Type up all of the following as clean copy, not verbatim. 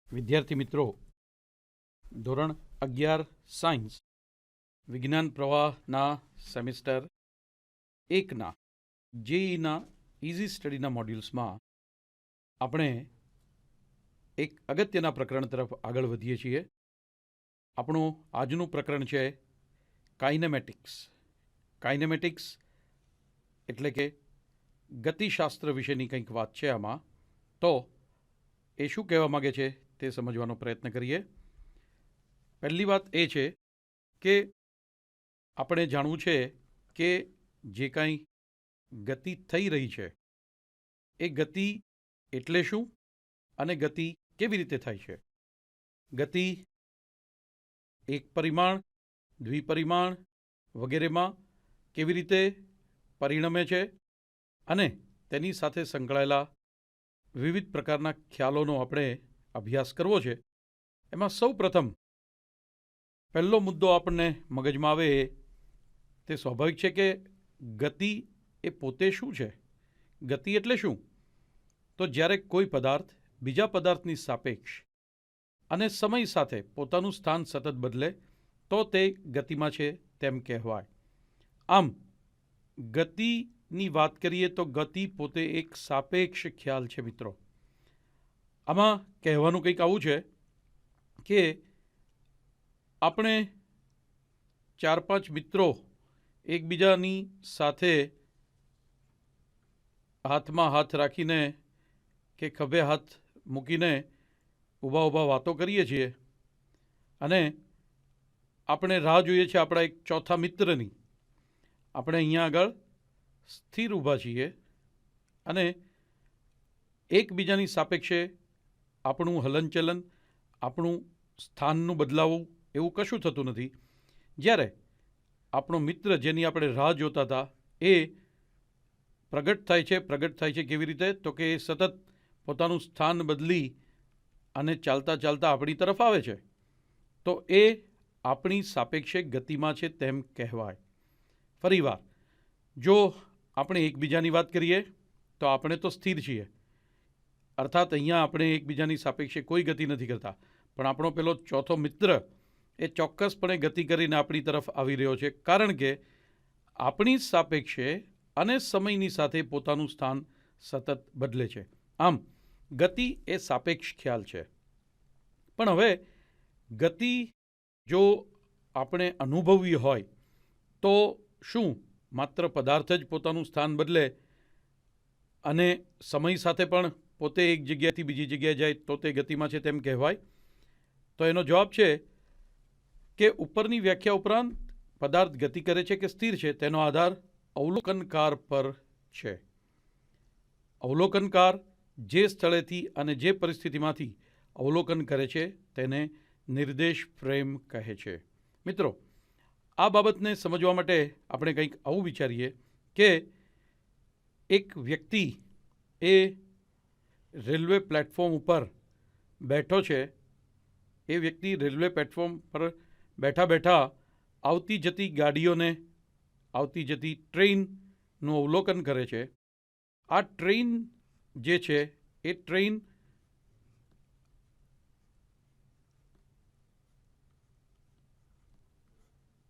વિદ્યાર્થી મિત્રો, ધોરણ 11 સાયન્સ વિજ્ઞાન પ્રવાહના સેમિસ્ટર 1ના જેઈના ઇઝી સ્ટડીના મોડ્યુલ્સમાં આપણે એક અગત્યના પ્રકરણ તરફ આગળ વધીએ છીએ. આપણું આજનું પ્રકરણ છે કાઇનેમેટિક્સ. કાઇનેમેટિક્સ એટલે કે ગતિશાસ્ત્ર વિશેની કંઈક વાત છે આમાં. તો એ શું કહેવા માગે છે તે સમજવાનો પ્રયત્ન કરીએ. પહેલી વાત એ છે કે આપણે જાણવું છે કે જે કાંઈ ગતિ થઈ રહી છે એ ગતિ એટલે શું અને ગતિ કેવી રીતે થાય છે. ગતિ એક પરિમાણ, દ્વિપરિમાણ વગેરેમાં કેવી રીતે પરિણમે છે અને તેની સાથે સંકળાયેલા વિવિધ પ્રકારના ખ્યાલોનો આપણે અભ્યાસ કરવો છે. એમાં સૌ પ્રથમ પહેલો મુદ્દો આપણને મગજમાં આવે તે સ્વાભાવિક છે કે ગતિ એ પોતે શું છે. ગતિ એટલે શું? તો જ્યારે કોઈ પદાર્થ બીજા પદાર્થની સાપેક્ષ અને સમય સાથે પોતાનું સ્થાન સતત બદલે તો તે ગતિમાં છે તેમ કહેવાય. આમ ગતિની વાત કરીએ તો ગતિ પોતે એક સાપેક્ષ ખ્યાલ છે મિત્રો. આમાં કહેવાનું કંઈક આવું છે કે આપણે 4-5 મિત્રો એકબીજાની સાથે હાથમાં હાથ રાખીને કે ખભે હાથ મૂકીને ઊભા વાતો કરીએ છીએ અને આપણે રાહ જોઈએ છીએ આપણા એક ચોથા મિત્રની. આપણે અહીંયા આગળ સ્થિર ઊભા છીએ અને એકબીજાની સાપેક્ષે આપણું હલનચલન, આપણું સ્થાનનું બદલાવું એવું કશું થતું નથી. જ્યારે આપણો મિત્ર જેની આપણે રાહ જોતા હતા એ પ્રગટ થાય છે કેવી રીતે? તો કે એ સતત પોતાનું સ્થાન બદલી અને ચાલતા ચાલતા આપણી તરફ આવે છે. તો એ આપણી સાપેક્ષે ગતિમાં છે તેમ કહેવાય. ફરીવાર, જો આપણે એકબીજાની વાત કરીએ તો આપણે તો સ્થિર છીએ, અર્થાત અહીંયા આપણે એકબીજાની સાપેક્ષે કોઈ ગતિ નથી કરતા. પણ આપણો પેલો ચોથો મિત્ર એ ચોક્કસપણે ગતિ કરીને આપણી તરફ આવી રહ્યો છે, કારણ કે આપણી સાપેક્ષે અને સમયની સાથે પોતાનું સ્થાન સતત બદલે છે. આમ ગતિ એ સાપેક્ષ ખ્યાલ છે. પણ હવે ગતિ જો આપણે અનુભવવી હોય તો શું માત્ર પદાર્થ જ પોતાનું સ્થાન બદલે અને સમય સાથે પણ પોતે એક જગ્યાએથી બીજી જગ્યાએ જાય તો તે ગતિમાં છે તેમ કહેવાય? તો એનો જવાબ છે કે ઉપરની વ્યાખ્યા ઉપરાંત પદાર્થ ગતિ કરે છે કે સ્થિર છે તેનો આધાર અવલોકનકાર પર છે. અવલોકનકાર જે સ્થળેથી અને જે પરિસ્થિતિમાંથી અવલોકન કરે છે તેને નિર્દેશ ફ્રેમ કહે છે. મિત્રો, આ બાબતને સમજવા માટે આપણે કંઈક આવું વિચારીએ કે એક વ્યક્તિ એ રેલવે પ્લેટફોર્મ ઉપર બેઠો છે. એ વ્યક્તિ રેલવે પ્લેટફોર્મ પર બેઠા બેઠા આવતી જતી ગાડીઓને, આવતી જતી ટ્રેનનું અવલોકન કરે છે. આ ટ્રેન જે છે એ ટ્રેન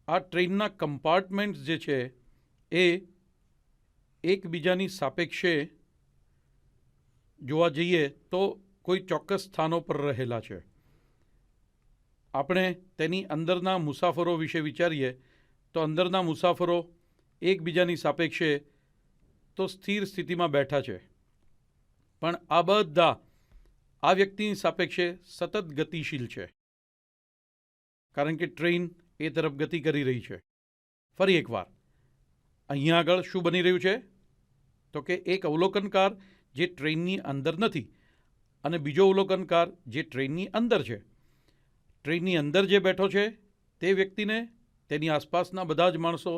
આ ટ્રેનના કમ્પાર્ટમેન્ટ્સ જે છે એ એકબીજાની સાપેક્ષે જોવા જઈએ તો કોઈ ચોક્કસ સ્થાનો પર રહેલા છે. આપણે તેની અંદરના મુસાફરો વિશે વિચારીએ તો અંદરના મુસાફરો એકબીજાની સાપેક્ષે તો સ્થિર સ્થિતિમાં બેઠા છે, પણ આ બધા આ વ્યક્તિની સાપેક્ષે સતત ગતિશીલ છે, કારણ કે ટ્રેન એ તરફ ગતિ કરી રહી છે. ફરી એકવાર, અહીંયા આગળ શું બની રહ્યું છે? તો કે એક અવલોકનકાર જે ટ્રેનની અંદર નથી અને બીજો અવલોકનકાર જે ટ્રેનની અંદર છે. ટ્રેનની અંદર જે બેઠો છે તે વ્યક્તિને તેની આસપાસના બધા જ માણસો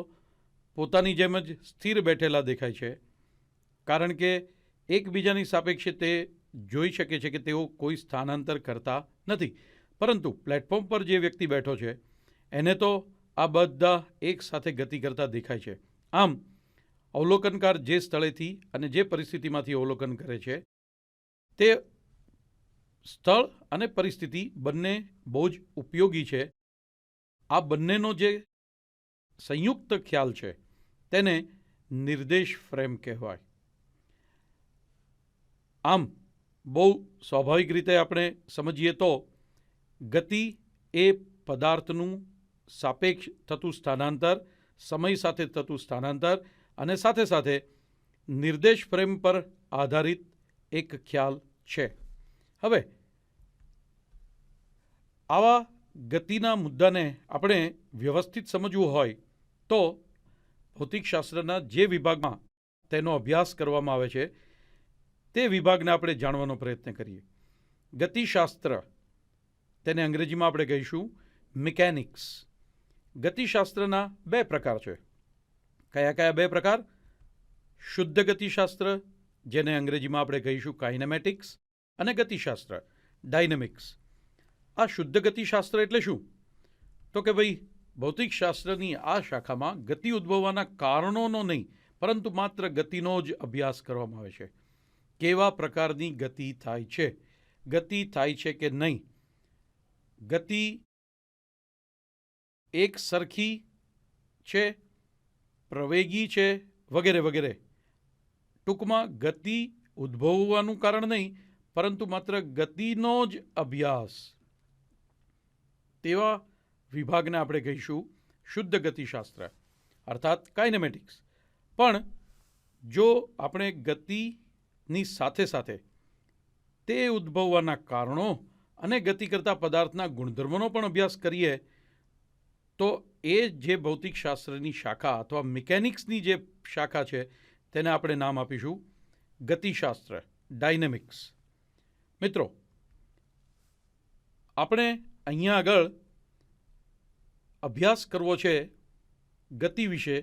પોતાની જેમ જ સ્થિર બેઠેલા દેખાય છે, કારણ કે એકબીજાની સાપેક્ષે તે જોઈ શકે છે કે તેઓ કોઈ સ્થાનાંતર કરતા નથી. પરંતુ પ્લેટફોર્મ પર જે વ્યક્તિ બેઠો છે એને તો આ બધા એક સાથે ગતિ કરતા દેખાય છે. આમ અવલોકનકાર જે સ્થળેથી અને જે પરિસ્થિતિમાંથી અવલોકન કરે છે તે સ્થળ અને પરિસ્થિતિ બંને બહુ જ ઉપયોગી છે. આ બંનેનો જે સંયુક્ત ખ્યાલ છે તેને નિર્દેશ ફ્રેમ કહેવાય. આમ બહુ સ્વાભાવિક રીતે આપણે સમજીએ તો ગતિ એ પદાર્થનું સાપેક્ષ થતું સ્થાનાંતર, સમય સાથે થતું સ્થાનાંતર અને સાથે સાથે નિર્દેશ ફ્રેમ પર આધારિત એક ખ્યાલ છે. હવે આવા ગતિના મુદ્દાને આપણે વ્યવસ્થિત સમજવું હોય તો ભૌતિકશાસ્ત્રના જે વિભાગમાં તેનો અભ્યાસ કરવામાં આવે છે તે વિભાગને આપણે જાણવાનો પ્રયત્ન કરીએ. ગતિશાસ્ત્ર, તેને અંગ્રેજીમાં આપણે કહીશું મિકેનિક્સ. ગતિશાસ્ત્રના બે પ્રકાર છે. કયા કયા બે પ્રકાર? શુદ્ધ ગતિશાસ્ત્ર, જેને અંગ્રેજીમાં આપણે કહીશું કાઇનેમેટિક્સ, અને ગતિશાસ્ત્ર ડાયનેમિક્સ. આ શુદ્ધ ગતિશાસ્ત્ર એટલે શું? તો કે ભાઈ ભૌતિકશાસ્ત્રની આ શાખામાં ગતિ ઉદ્ભવવાના કારણોનો નહીં પરંતુ માત્ર ગતિનો જ અભ્યાસ કરવામાં આવે છે. કેવા પ્રકારની ગતિ થાય છે, ગતિ થાય છે કે નહીં, ગતિ એક સરખી છે, પ્રવેગી છે, વગેરે વગેરે. ટૂંકમાં ગતિ ઉદ્ભવવાનું કારણ નહીં પરંતુ માત્ર ગતિનો જ અભ્યાસ. તેવા વિભાગને આપણે કહીશું શુદ્ધ ગતિશાસ્ત્ર અર્થાત કાઇનેમેટિક્સ. પણ જો આપણે ગતિની સાથે સાથે તે ઉદ્ભવવાના કારણો અને ગતિ કરતા પદાર્થના ગુણધર્મોનો પણ અભ્યાસ કરીએ તો એ જે ભૌતિકશાસ્ત્રની શાખા અથવા મિકેનિક્સની જે શાખા છે તેને આપણે નામ આપીશું ગતિશાસ્ત્ર ડાયનેમિક્સ. મિત્રો, આપણે અહીંયા આગળ અભ્યાસ કરવો છે ગતિ વિશે,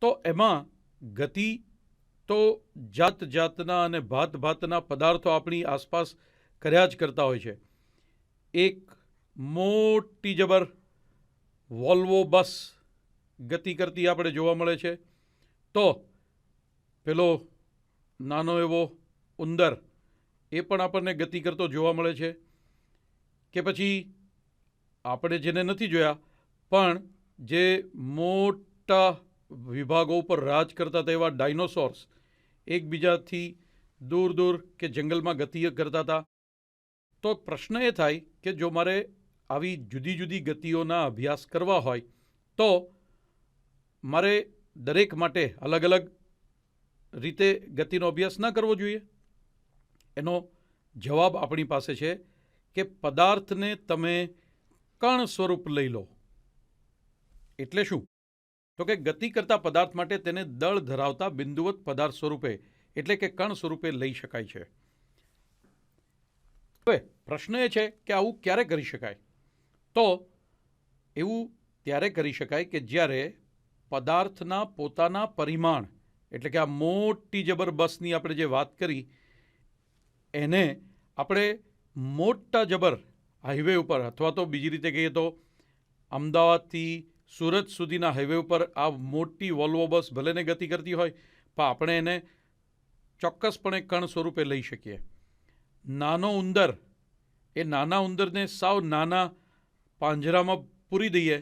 તો એમાં ગતિ તો જાત જાતના અને ભાત ભાતના પદાર્થો આપણી આસપાસ કર્યા જ કરતા હોય છે. એક મોટી જબર વોલ્વો બસ ગતિ કરતી આપણે જોવા મળે છે, તો પેલો નાનો એવો ઉંદર એ પણ આપણને ગતિ કરતો જોવા મળે છે. કે પછી આપણે જેને નથી જોયા પણ જે મોટા વિભાગો ઉપર રાજ કરતા હતા એવા ડાયનોસોર્સ એકબીજાથી દૂર દૂર કે જંગલમાં ગતિ કરતા હતા. તો પ્રશ્ન એ થાય કે જો મારે આવી જુદી જુદી ગતિઓના અભ્યાસ કરવા હોય તો મારે દરેક માટે અલગ અલગ રીતે ગતિનો અભ્યાસ ના કરવો જોઈએ? એનો જવાબ આપણી પાસે છે કે પદાર્થને તમે કણ સ્વરૂપ લઈ લો. એટલે શું? તો કે ગતિ કરતા પદાર્થ માટે તેને દળ ધરાવતા બિંદુવત પદાર્થ સ્વરૂપે એટલે કે કણ સ્વરૂપે લઈ શકાય છે. હવે પ્રશ્ન એ છે કે આવું ક્યારે કરી શકાય? તો એવું ત્યારે કરી શકાય કે જ્યારે પદાર્થના પોતાના પરિમાણ એટલે કે આ મોટી જબર બસની આપણે જે વાત કરી એને આપણે મોટા જબર હાઈવે ઉપર અથવા તો બીજી રીતે કહીએ તો અમદાવાદથી સુરત સુધીના હાઈવે ઉપર આ મોટી વોલ્વો બસ ભલેને ગતિ કરતી હોય પણ આપણે એને ચોક્કસપણે કણ સ્વરૂપે લઈ શકીએ. નાનો ઉંદર, એ નાના ઉંદરને સાવ નાના પાંજરામાં પૂરી દઈએ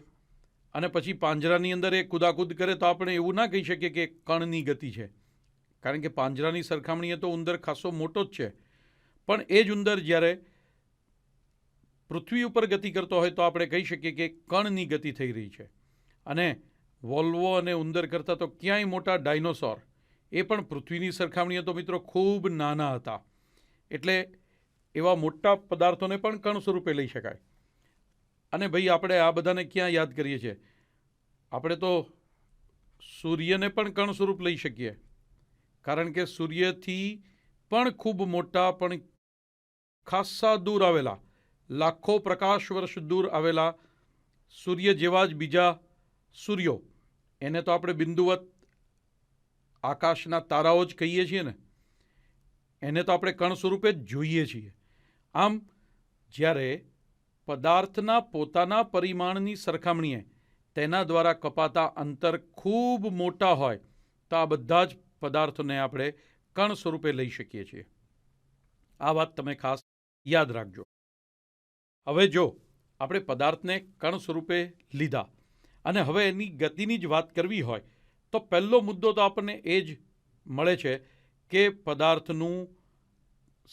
અને પછી પાંજરાની અંદર એ કૂદાકૂદ કરે તો આપણે એવું ના કહી શકીએ કે કણની ગતિ છે, કારણ કે પાંજરાની સરખામણીએ તો ઉંદર ખાસો મોટો જ છે. પણ એ જ ઉંદર જ્યારે પૃથ્વી ઉપર ગતિ કરતો હોય તો આપણે કહી શકીએ કે કણની ગતિ થઈ રહી છે. અને વોલ્વો અને ઉંદર કરતાં તો ક્યાંય મોટા ડાયનોસોર એ પણ પૃથ્વીની સરખામણીએ તો મિત્રો ખૂબ નાના હતા. એટલે એવા મોટા પદાર્થોને પણ કણ સ્વરૂપે લઈ શકાય. અને ભાઈ આપણે આ બધાને ક્યાં યાદ કરીએ છીએ? આપણે તો સૂર્યને પણ કણ સ્વરૂપ લઈ શકીએ, કારણ કે સૂર્યથી પણ ખૂબ મોટા પણ ખાસ્સા દૂર આવેલા લાખો પ્રકાશ વર્ષ દૂર આવેલા સૂર્ય જેવા જ બીજા સૂર્યો, એને તો આપણે બિંદુવત આકાશના તારાઓ જ કહીએ છીએ ને, એને તો આપણે કણ સ્વરૂપે જ જોઈએ છીએ. આમ જ્યારે પદાર્થના પોતાના પરિમાણની સરખામણીએ તેના દ્વારા કપાતા અંતર ખૂબ મોટા હોય તો આ બધા જ પદાર્થોને આપણે કણ સ્વરૂપે લઈ શકીએ છીએ. આ વાત તમે ખાસ યાદ રાખજો. હવે જો આપણે પદાર્થને કણ સ્વરૂપે લીધા અને હવે એની ગતિની જ વાત કરવી હોય તો પહેલો મુદ્દો તો આપણને એ જ મળે છે કે પદાર્થનું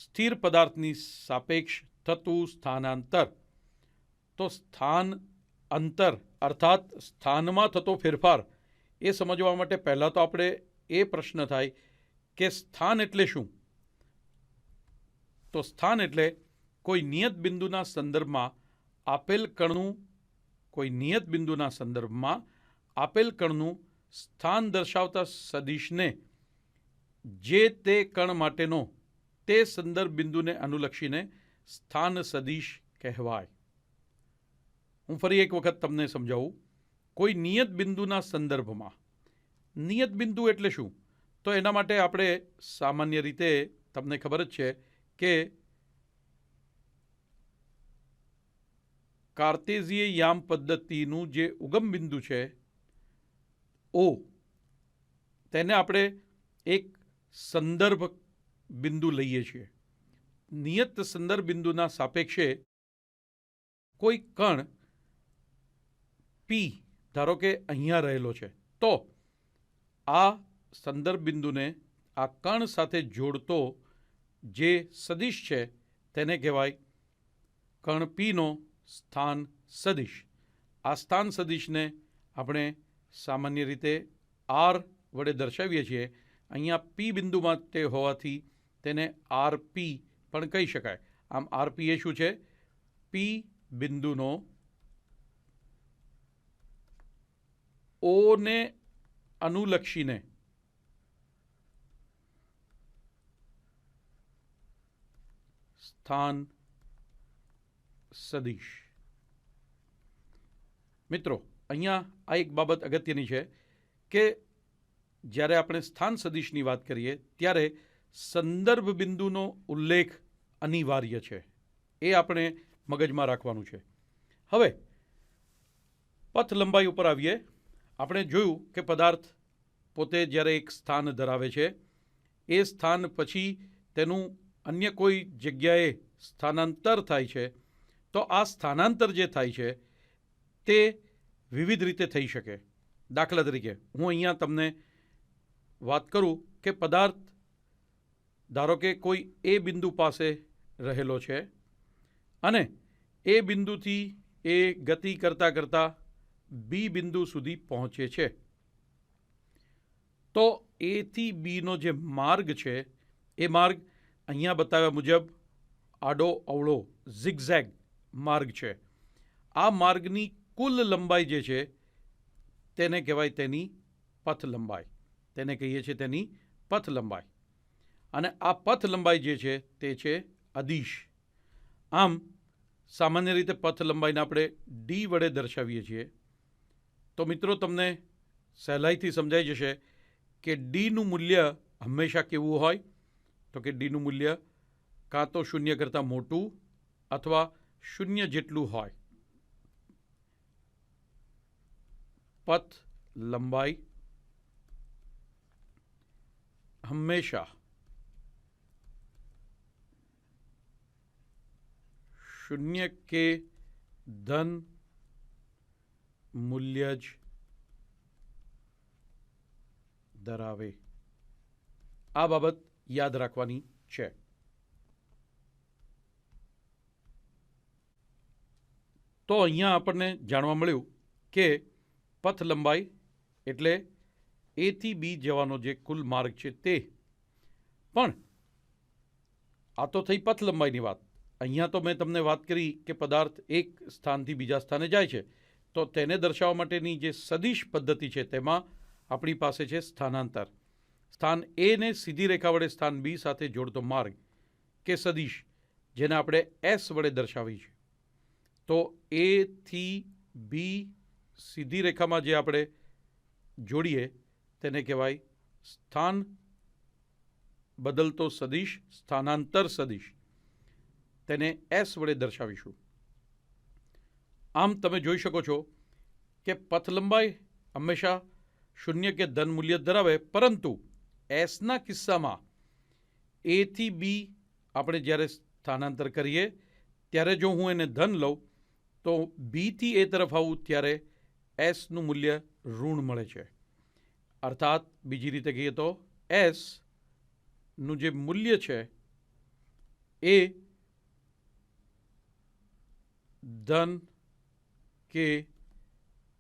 સ્થિર પદાર્થની સાપેક્ષ થતું સ્થાનાંતર. તો સ્થાન અંતર અર્થાત સ્થાનમાં થતો ફેરફાર એ સમજવા માટે પહેલાં તો આપણે એ પ્રશ્ન થાય કે સ્થાન એટલે શું. તો સ્થાન એટલે કોઈ નિયત બિંદુના સંદર્ભમાં આપેલ કણનું સ્થાન દર્શાવતા સદિશને જે તે કણ માટેનો તે સંદર્ભ બિંદુને અનુલક્ષીને સ્થાન સદિશ કહેવાય. હું ફરી એક વખત તમને સમજાવું. કોઈ નિયત બિંદુના સંદર્ભમાં, નિયત બિંદુ એટલે શું? તો એના માટે આપણે સામાન્ય રીતે તમને ખબર જ છે કે કાર્ટેઝીય યામ પદ્ધતિનું જે ઉગમ બિંદુ છે O, તેને આપણે એક સંદર્ભ બિંદુ લઈએ છીએ. નિયત સંદર્ભ બિંદુના સાપેક્ષે કોઈ કણ P ધારો કે અહીંયા રહેલો છે, તો આ સંદર્ભ બિંદુને આ કણ સાથે જોડતો જે સદિશ છે તેને કહેવાય કણ Pનો સ્થાન સદિશ. આ સ્થાન સદિશને આપણે સામાન્ય રીતે R વડે દર્શાવીએ છીએ. અહીંયા P બિંદુ માટે હોવાથી તેને RP પણ કહી શકાય. આમ RP એ શું છે? P બિંદુનો ઓને અનુલક્ષીને સ્થાન સદિશ. મિત્રો, અહીંયા આ એક બાબત અગત્યની છે કે જ્યારે આપણે સ્થાન સદિશની વાત કરીએ ત્યારે સંદર્ભ બિંદુનો ઉલ્લેખ અનિવાર્ય છે. એ આપણે મગજમાં રાખવાનું છે. હવે પથ લંબાઈ ઉપર આવીએ. આપણે જોયું કે પદાર્થ પોતે જ્યારે એક સ્થાન ધરાવે છે એ સ્થાન પછી તેનું અન્ય કોઈ જગ્યાએ સ્થાનાંતર થાય છે, તો આ સ્થાનાંતર જે થાય છે તે વિવિધ રીતે થઈ શકે. દાખલા તરીકે હું અહીંયા તમને વાત કરું કે પદાર્થ ધારો કે કોઈ એ બિંદુ પાસે રહેલો છે અને એ બિંદુથી એ ગતિ કરતાં કરતાં બી બિંદુ સુધી પહોંચે છે. તો એથી બીનો જે માર્ગ છે એ માર્ગ અહીંયા બતાવ્યા મુજબ આડો અવળો ઝિગઝેગ માર્ગ છે. આ માર્ગની કુલ લંબાઈ જે છે તેને કહેવાય તેની પથ લંબાઈ. તેને કહીએ છીએ તેની પથ લંબાઈ. અને આ પથ લંબાઈ જે છે તે છે અદિશ. આમ સામાન્ય રીતે પથ લંબાઈને આપણે ડી વડે દર્શાવીએ છીએ. તો મિત્રો, તમને સહેલાઈથી સમજાઈ જશે કે ડીનું મૂલ્ય હંમેશા કેવું હોય? તો કે ડીનું મૂલ્ય કાં તો 0 કરતાં મોટું અથવા 0 જેટલું હોય. પથ લંબાઈ હંમેશા 0 કે ધન મૂલ્ય જ ધરાવે. આ બાબત યાદ રાખવાની છે. તો અહીંયા આપણને જાણવા મળ્યું કે પથ લંબાઈ એટલે એથી બી જવાનો જે કુલ માર્ગ છે તે. પણ આ તો થઈ પથ લંબાઈની વાત. અહીંયા તો મેં તમને વાત કરી કે પદાર્થ એક સ્થાનથી બીજા સ્થાને જાય છે, તો તેને દર્શાવવા માટેની જે સદિશ પદ્ધતિ છે તેમાં આપણી પાસે છે સ્થાનાંતર. સ્થાન એને સીધી રેખા વડે સ્થાન બી સાથે જોડતો માર્ગ કે સદિશ, જેને આપણે એસ વડે દર્શાવી છે. તો એ થી બી સીધી રેખામાં જે આપણે જોડીએ તેને કહેવાય સ્થાન બદલતો સદિશ, સ્થાનાંતર સદિશ. તેને એસ વડે દર્શાવીશું. આમ તમે જોઈ શકો છો કે પથ લંબાઈ હંમેશા શૂન્ય કે ધન મૂલ્ય ધરાવે, પરંતુ એસના કિસ્સામાં એથી બી આપણે જ્યારે સ્થાનાંતર કરીએ ત્યારે જો હું એને ધન લઉં તો બીથી એ તરફ આવું ત્યારે એસનું મૂલ્ય ઋણ મળે છે. અર્થાત બીજી રીતે કહીએ તો એસનું જે મૂલ્ય છે એ ધન કે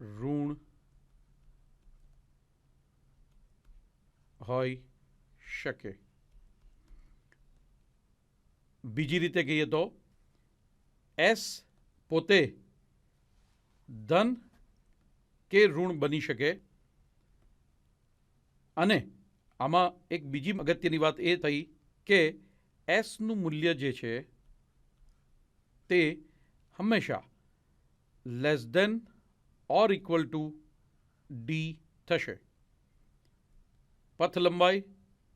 ઋણ હોઈ શકે. બીજી રીતે કહીએ તો એસ પોતે ધન કે ઋણ બની શકે. અને આમાં એક બીજી અગત્યની વાત એ થઈ કે એસનું મૂલ્ય જે છે તે હંમેશા less than or equal to D થશે. પથ લંબાઈ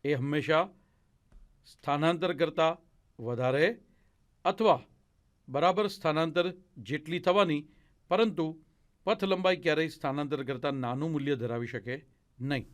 એ હંમેશા સ્થાનાંતર કરતાં વધારે અથવા બરાબર સ્થાનાંતર જેટલી થવાની, પરંતુ પથ લંબાઈ ક્યારેય સ્થાનાંતર કરતાં નાનું મૂલ્ય ધરાવી શકે નહીં.